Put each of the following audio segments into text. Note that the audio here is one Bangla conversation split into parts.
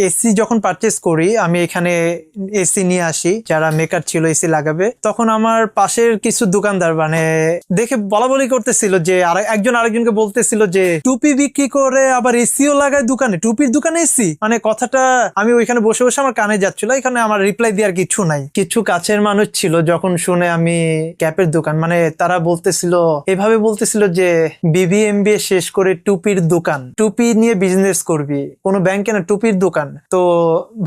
এসি যখন পারচেস করি, আমি এখানে এসি নিয়ে আসি, যারা মেকার ছিল এসি লাগাবে, তখন আমার পাশের কিছু দোকানদার মানে দেখে বলা বলি করতেছিল যে একজন আরেকজনকে বলতেছিল যে টুপি বিক্রি করে আবার এসিও লাগায় দোকানে, টুপির দোকানে এসি, মানে কথাটা আমি ওইখানে বসে বসে আমার কানে যাচ্ছিল। এখানে আমার রিপ্লাই দেওয়ার কিছু নাই। কিছু কাছের মানুষ ছিল, যখন শুনে আমি ক্যাপের দোকান, মানে তারা বলতেছিল, এভাবে বলতেছিল যে বিবিএমবিএ শেষ করে টুপির দোকান, টুপি নিয়ে বিজনেস করবি, কোনো ব্যাংকে না, টুপির দোকান, তো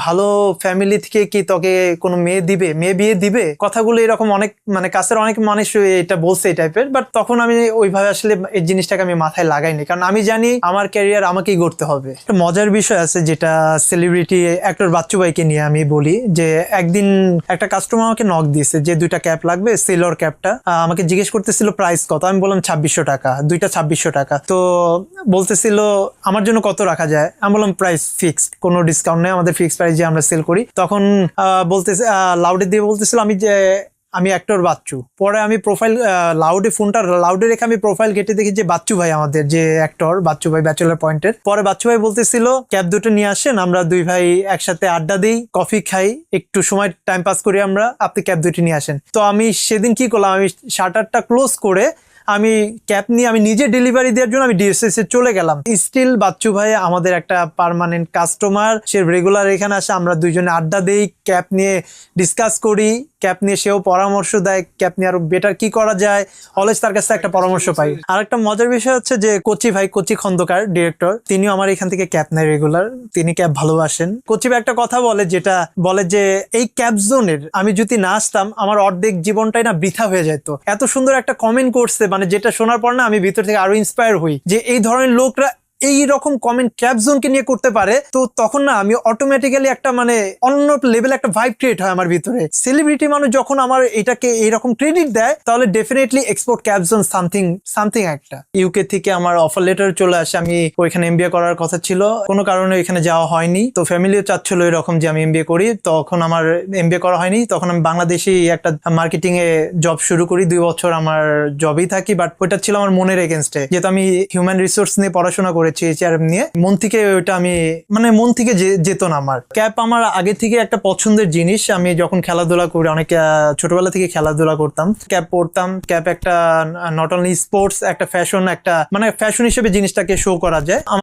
ভালো ফ্যামিলি থেকে কি তোকে কোনো মেয়ে দিবে, মেয়ে বিয়ে দিবে, কথাগুলো এরকম অনেক মানে কাছের অনেক মানুষ এটা বলছে এই টাইপের। বাট তখন আমি ওইভাবে আসলে এই জিনিসটাকে আমি মাথায় লাগাইনি, কারণ আমি জানি আমার ক্যারিয়ার আমাকেই করতে হবে। একটা মজার বিষয় আছে যেটা সেলিব্রিটি অ্যাক্টর বাচ্চু ভাইকে নিয়ে আমি বলি, যে একদিন একটা কাস্টমার আমাকে নক দিয়েছে যে 2টা ক্যাপ লাগবে, সেলর ক্যাপটা আমাকে জিজ্ঞেস করতেছিল প্রাইস কত। আমি বললাম 2600 টাকা, 2টা 2600 টাকা। তো বলতেছিল আমার জন্য কত রাখা যায়, আমি বললাম প্রাইস ফিক্সড, কোনো ডিসকাউন্ট নেই, আমাদের ফিক্সড প্রাইস যে আমরা সেল করি। তখন বলতেছে লাউডে দিয়ে বলতেছিল আমি অ্যাক্টর বাচ্চু। পরে আমি প্রোফাইল লাউডে, ফোনটা লাউডে রেখে আমি প্রোফাইল ঘেটে দেখি যে বাচ্চু ভাই, আমাদের যে অ্যাক্টর বাচ্চু ভাই ব্যাচেলর পয়েন্টের। পরে বাচ্চু ভাই বলতেছিল ক্যাব 2টো নিয়ে আসেন, আমরা দুই ভাই একসাথে আড্ডা দিই, কফি খাই, একটু সময় টাইম পাস করি আমরা, আপনি ক্যাব 2টি নিয়ে আসেন। তো আমি সেদিন কি করলাম, আমি শাটারটা ক্লোজ করে আমি ক্যাপ নিয়ে আমি নিজে ডেলিভারি দেওয়ার জন্য আমি ডিএসএস এ চলে গেলাম। স্টিল বাচ্চু ভাই আমাদের একটা পার্মানেন্ট কাস্টমার, সে রেগুলার এখানে আসে, আমরা দুইজনে আড্ডা দেই, ক্যাপ নিয়ে ডিসকাস করি, ক্যাপ নিয়ে সেও পরামর্শ দেয়, ক্যাপ নিয়ে আরো বেটার কি করা যায়, অলওয়েজ তার কাছে একটা পরামর্শ পাই। আর একটা মজার বিষয় হচ্ছে যে কোচি ভাই, কোচি খন্দকার ডিরেক্টর, তিনিও আমার এখান থেকে ক্যাপ নেয় রেগুলার, তিনি ক্যাপ ভালোবাসেন। কোচি ভাই একটা কথা বলে, যেটা বলে যে এই ক্যাপ জোনের আমি যদি না আসতাম আমার অর্ধেক জীবনটাই না বৃথা হয়ে যেত। এত সুন্দর একটা কমেন্ট করছে, মানে যেটা শোনার পর না আমি ভিতর থেকে আরো ইন্সপায়ার হই যে এই ধরনের লোকরা এই রকম কমেন্ট ক্যাপ জোনকে নিয়ে করতে পারে। তো তখন না আমি অটোমেটিক্যালি একটা মানে অন্য লেভেল একটা ভাইব ক্রিয়েট হয় আমার ভিতরে। সেলিব্রিটি মানুষ যখন আমার এটাকে এইরকম ক্রেডিট দেয়, তাহলে definitely export cap zone something একটা। ইউকে থেকে আমার অফার লেটার চলে আসে, আমি ওইখানে এমবিএ করার কথা ছিল, কোনো কারণে এখানে যাওয়া হয়নি। তো ফ্যামিলিও চাচ্ছিল এরকম যে আমি এমবিএ করি, তখন আমার এমবিএ করা হয়নি। তখন আমি বাংলাদেশি একটা মার্কেটিং এ জব শুরু করি, 2 বছর আমার জবেই থাকি। বাট ওইটা ছিল আমার মনের এগেনস্টে, যেহেতু আমি হিউম্যান রিসোর্স নিয়ে পড়াশোনা করেছি, এইচআরএম নিয়ে, মন থেকে ওইটা আমি মানে মন থেকে যেত না। আমার ক্যাপ আমার আগে থেকে একটা পছন্দের জিনিস। আমি যখন খেলাধুলা করি, অনেক ছোটবেলা থেকে খেলাধুলা করতাম, ক্যাপ পরতাম। ক্যাপ একটা নট অনলি স্পোর্টস, একটা ফ্যাশন, একটা মানে ফ্যাশন হিসেবে জিনিসটাকে শো করা যায়।